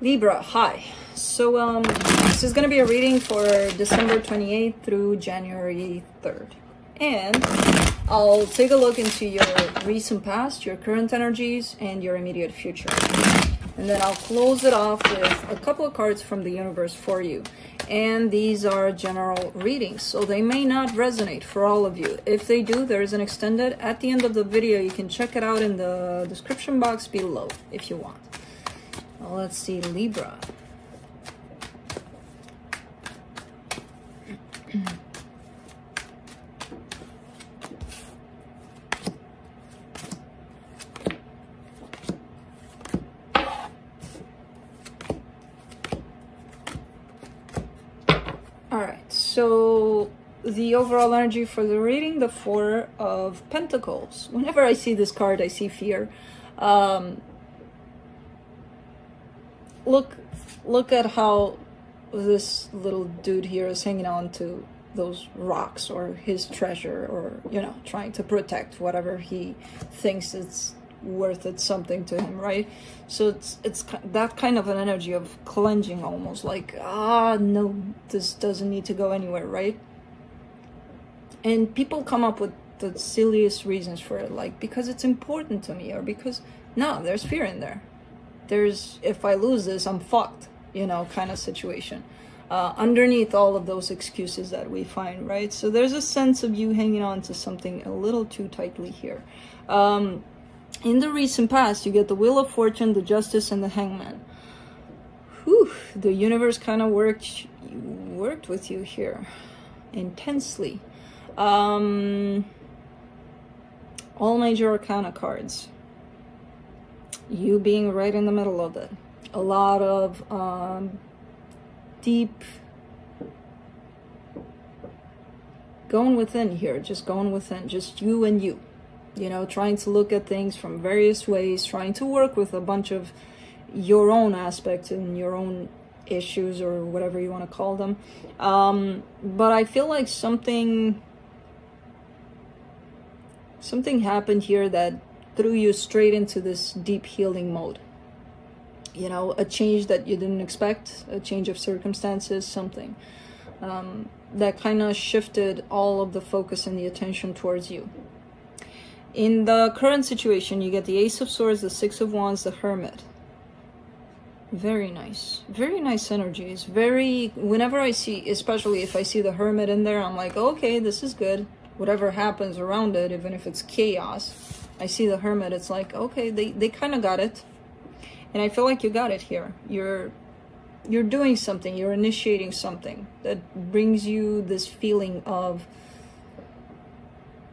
Libra, hi. So this is going to be a reading for December 28th through January 3rd. And I'll take a look into your recent past, your current energies, and your immediate future. And then I'll close it off with a couple of cards from the universe for you. And these are general readings, so they may not resonate for all of you. If they do, there is an extended at the end of the video. You can check it out in the description box below if you want. Well, let's see, Libra. Alright, so the overall energy for the reading, the Four of Pentacles. Whenever I see this card, I see fear. Look at how this little dude here is hanging on to those rocks or his treasure, or, you know, trying to protect whatever he thinks it's worth it something to him, right? So it's that kind of an energy of clenching, almost like, no, this doesn't need to go anywhere, right? And people come up with the silliest reasons for it, like, because it's important to me, or because, no, there's fear in there. There's, if I lose this, I'm fucked, you know, kind of situation. Underneath all of those excuses that we find, right? So there's a sense of you hanging on to something a little too tightly here. In the recent past, you get the Wheel of Fortune, the Justice, and the Hangman. Whew, the universe kind of worked with you here intensely. All major arcana cards. You being right in the middle of it. A lot of deep going within here, just going within, just you and you. You know, trying to look at things from various ways, trying to work with a bunch of your own aspects and your own issues, or whatever you want to call them. But I feel like something happened here that threw you straight into this deep healing mode. You know, a change that you didn't expect, a change of circumstances, something that kind of shifted all of the focus and the attention towards you. In the current situation, you get the Ace of Swords, the Six of Wands, the Hermit. Very nice energies. Very, whenever I see, especially if I see the Hermit in there, I'm like, okay, this is good. Whatever happens around it, even if it's chaos, I see the Hermit, it's like, okay, they kind of got it. And I feel like you got it here. You're doing something, you're initiating something that brings you this feeling of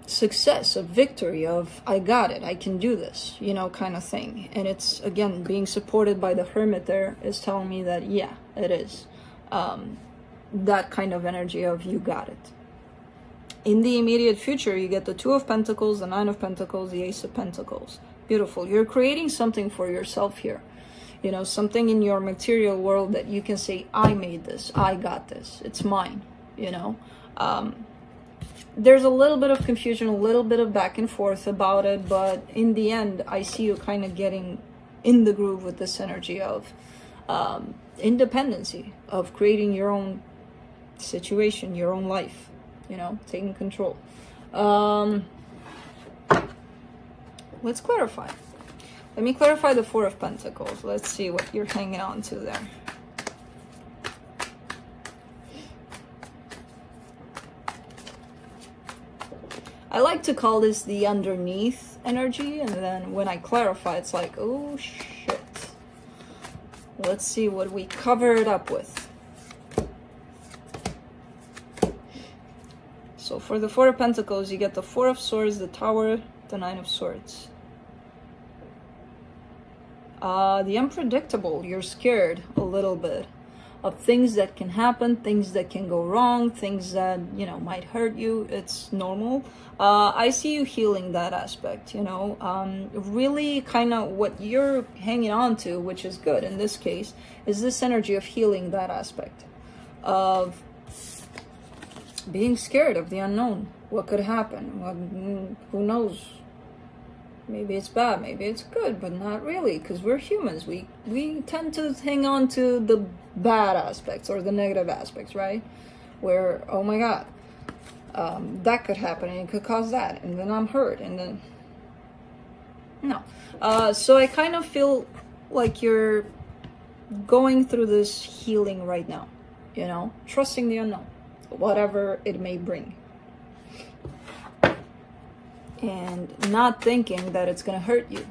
success, of victory, of I got it, I can do this, you know, kind of thing. And it's, again, being supported by the Hermit there is telling me that, yeah, it is. That kind of energy of you got it. In the immediate future, you get the Two of Pentacles, the Nine of Pentacles, the Ace of Pentacles. Beautiful. You're creating something for yourself here. You know, something in your material world that you can say, I made this, I got this, it's mine, you know. There's a little bit of confusion, a little bit of back and forth about it, but in the end, I see you kind of getting in the groove with this energy of independency, of creating your own situation, your own life, you know, taking control. Let's clarify. Let me clarify the Four of Pentacles. Let's see what you're hanging on to there. I like to call this the underneath energy, and then when I clarify, it's like, oh shit. Let's see what we cover it up with. So for the Four of Pentacles, you get the Four of Swords, the Tower, the Nine of Swords. The unpredictable, you're scared a little bit of things that can happen, things that can go wrong, things that, you know, might hurt you. It's normal. I see you healing that aspect, you know. Really kind of what you're hanging on to, which is good in this case, is this energy of healing that aspect of being scared of the unknown. What could happen? Who knows Maybe it's bad, maybe it's good, but not really, because we're humans. We tend to hang on to the bad aspects or the negative aspects, right? Where, oh my God, that could happen and it could cause that, and then I'm hurt, and then no. So I kind of feel like you're going through this healing right now, you know, trusting the unknown, whatever it may bring, and not thinking that it's gonna hurt you.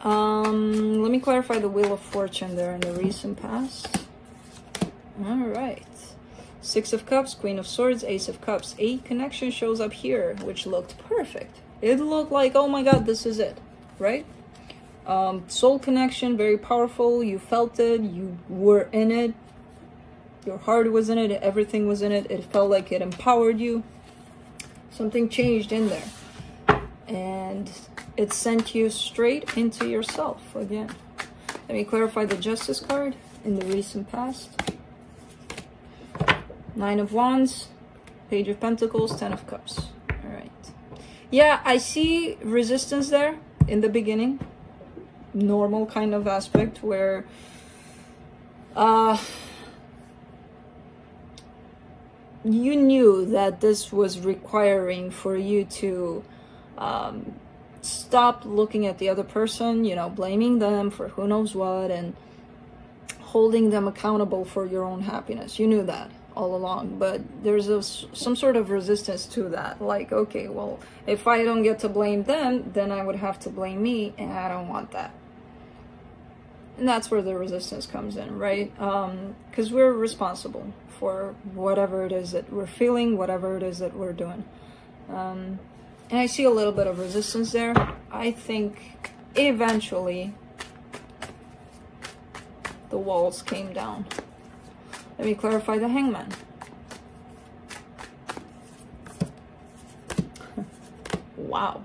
Let me clarify the Wheel of Fortune there in the recent past. All right. Six of Cups, Queen of Swords, Ace of Cups. A connection shows up here, which looked perfect. It looked like, oh my God, this is it, right? Soul connection, very powerful. You felt it. You were in it. Your heart was in it. Everything was in it. It felt like it empowered you. Something changed in there. And it sent you straight into yourself again. Let me clarify the Justice card in the recent past. Nine of Wands, Page of Pentacles, Ten of Cups. All right. Yeah, I see resistance there in the beginning. Normal kind of aspect where you knew that this was requiring for you to stop looking at the other person, you know, blaming them for who knows what, and holding them accountable for your own happiness. You knew that all along, but there's some sort of resistance to that. Like, okay, well, if I don't get to blame them, then I would have to blame me, and I don't want that. And that's where the resistance comes in, right? Because we're responsible for whatever it is that we're feeling, whatever it is that we're doing. And I see a little bit of resistance there. I think eventually the walls came down. Let me clarify the Hangman. Wow.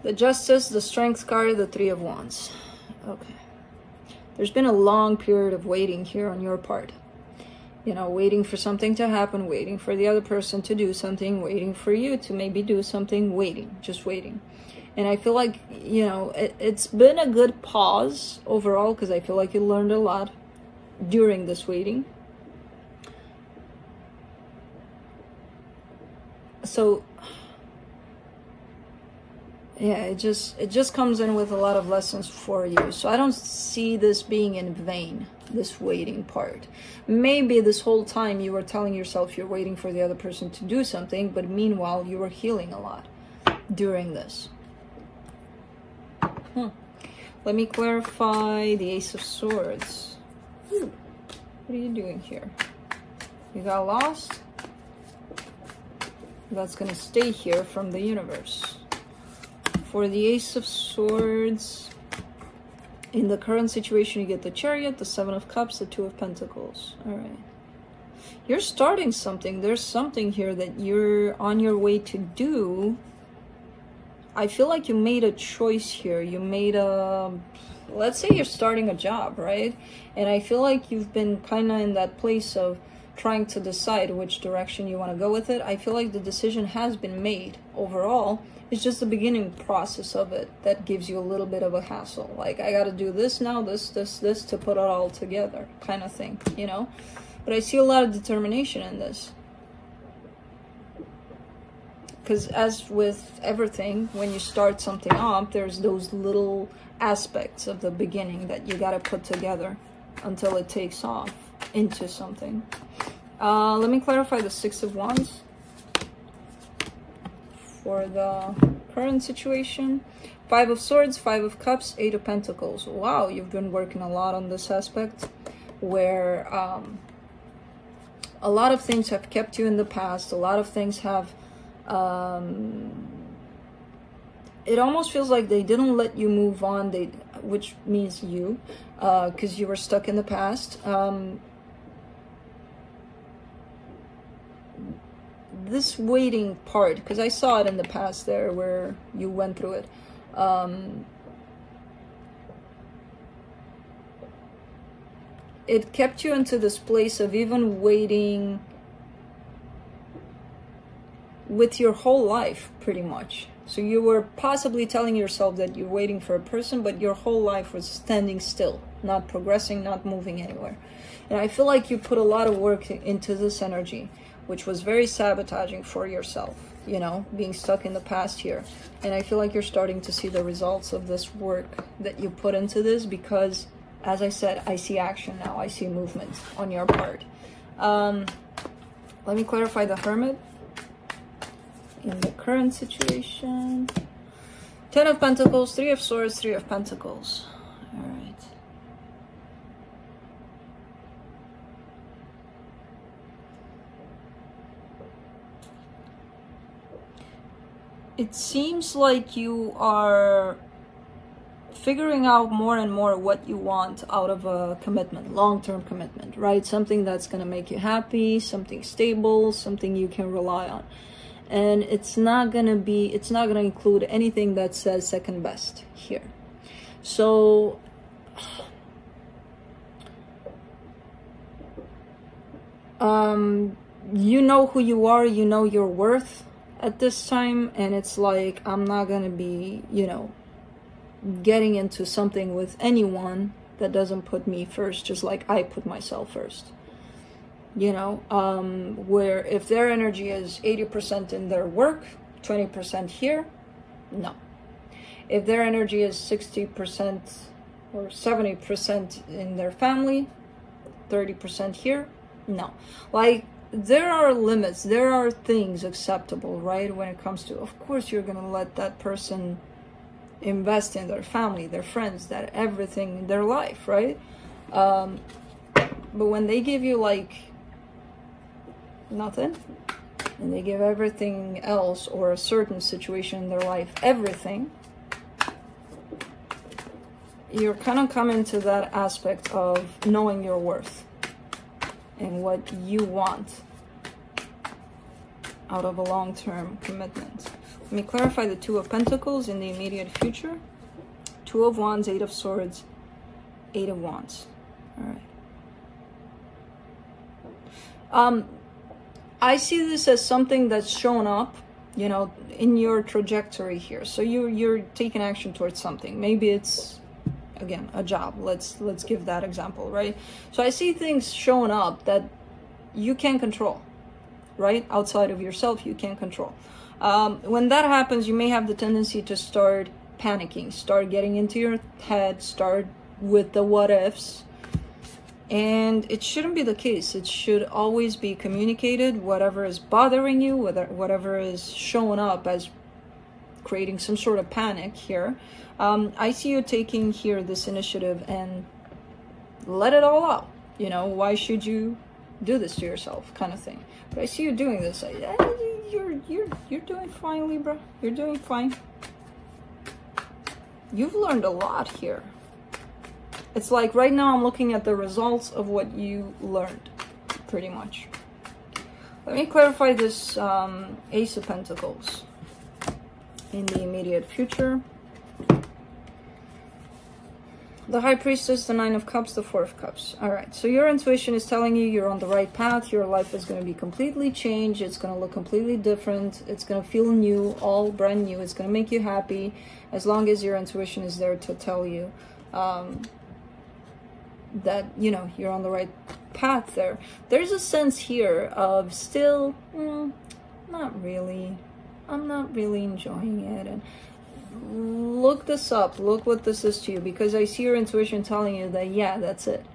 The Justice, the Strength card, the Three of Wands. Okay. There's been a long period of waiting here on your part. You know, waiting for something to happen, waiting for the other person to do something, waiting for you to maybe do something, waiting, just waiting. And I feel like, you know, it's been a good pause overall, because I feel like you learned a lot during this waiting. So yeah, it just comes in with a lot of lessons for you. So I don't see this being in vain, this waiting part. Maybe this whole time you were telling yourself you're waiting for the other person to do something, but meanwhile you were healing a lot during this. Let me clarify the Ace of Swords. What are you doing here? You got lost? That's gonna stay here from the universe. For the Ace of Swords, in the current situation, you get the Chariot, the Seven of Cups, the Two of Pentacles. All right. You're starting something. There's something here that you're on your way to do. I feel like you made a choice here. You made a... Let's say you're starting a job, right? And I feel like you've been kind of in that place of trying to decide which direction you want to go with it. I feel like the decision has been made overall. It's just the beginning process of it that gives you a little bit of a hassle. Like, I got to do this now, this to put it all together kind of thing, you know? But I see a lot of determination in this. Because as with everything, when you start something up, there's those little aspects of the beginning that you got to put together until it takes off into something. Let me clarify the Six of Wands for the current situation. Five of Swords, Five of Cups, Eight of Pentacles. Wow, you've been working a lot on this aspect where a lot of things have kept you in the past. A lot of things have... it almost feels like they didn't let you move on, which means you, because you were stuck in the past. This waiting part, because I saw it in the past there where you went through it, it kept you into this place of even waiting with your whole life, pretty much. So you were possibly telling yourself that you're waiting for a person, but your whole life was standing still, not progressing, not moving anywhere. And I feel like you put a lot of work into this energy, which was very sabotaging for yourself, you know, being stuck in the past here. And I feel like you're starting to see the results of this work that you put into this, because, as I said, I see action now. I see movement on your part. Let me clarify the Hermit in the current situation. 10 of Pentacles, 3 of Swords, 3 of Pentacles. All right. It seems like you are figuring out more and more what you want out of a commitment, long-term commitment, right? Something that's going to make you happy, something stable, something you can rely on. And it's not going to include anything that says second best here. So you know who you are, you know your worth at this time, and it's like, I'm not going to be, you know, getting into something with anyone that doesn't put me first, just like I put myself first. You know, where if their energy is 80% in their work, 20% here, no. If their energy is 60% or 70% in their family, 30% here, no. Like, there are limits, there are things acceptable, right? When it comes to, of course, you're gonna let that person invest in their family, their friends, that everything in their life, right? But when they give you like nothing, and they give everything else, or a certain situation in their life everything, you're kind of coming to that aspect of knowing your worth and what you want out of a long-term commitment. Let me clarify the 2 of Pentacles in the immediate future. 2 of Wands, 8 of Swords, 8 of Wands. All right. I see this as something that's shown up, you know, in your trajectory here. So you're taking action towards something. Maybe it's, again, a job. Let's give that example, right? So I see things showing up that you can't control, right? Outside of yourself, you can't control. When that happens, you may have the tendency to start panicking, start getting into your head, start with the what ifs. And it shouldn't be the case. It should always be communicated, whatever is bothering you, whatever is showing up as creating some sort of panic here. I see you taking here this initiative and let it all out. You know, why should you do this to yourself, kind of thing. But I see you doing this. You're doing fine, Libra. You're doing fine. You've learned a lot here. It's like right now I'm looking at the results of what you learned, pretty much. Let me clarify this Ace of Pentacles in the immediate future. The High Priestess, the 9 of Cups, the 4 of Cups. All right, so your intuition is telling you you're on the right path. Your life is going to be completely changed. It's going to look completely different. It's going to feel new, all brand new. It's going to make you happy as long as your intuition is there to tell you that, you know, you're on the right path there. There's a sense here of still, not really. I'm not really enjoying it. And look this up. Look what this is to you, because I see your intuition telling you that, yeah, that's it.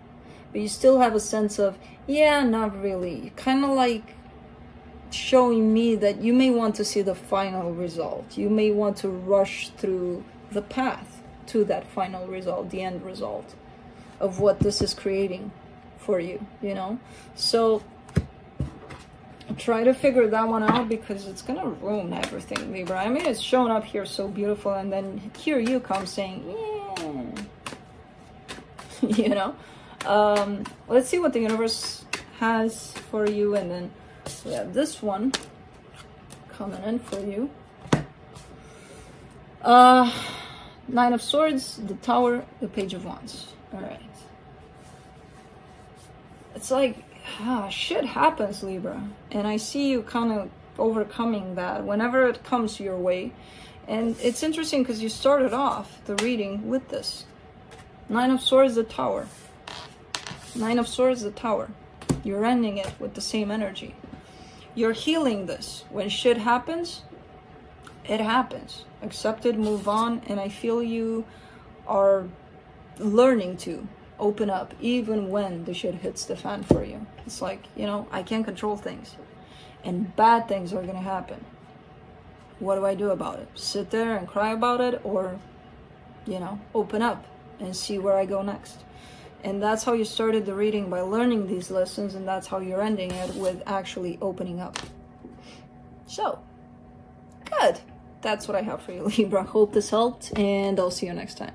But you still have a sense of, yeah, not really. Kind of like showing me that you may want to see the final result. You may want to rush through the path to that final result, the end result of what this is creating for you, you know? So try to figure that one out, because it's gonna ruin everything, Libra. I mean, it's showing up here so beautiful, and then here you come saying, yeah. You know? Let's see what the universe has for you, and then we have this one coming in for you. 9 of Swords, the Tower, the Page of Wands. All right. It's like, shit happens, Libra. And I see you kind of overcoming that whenever it comes your way. And it's interesting because you started off the reading with this. 9 of Swords, the Tower. 9 of Swords, the Tower. You're ending it with the same energy. You're healing this. When shit happens, it happens. Accept it, move on, and I feel you are learning to open up even when the shit hits the fan for you. It's like, you know, I can't control things. And bad things are gonna happen. What do I do about it? Sit there and cry about it, or, you know, open up and see where I go next. And that's how you started the reading, by learning these lessons, and that's how you're ending it, with actually opening up. So, good. That's what I have for you, Libra. Hope this helped, and I'll see you next time.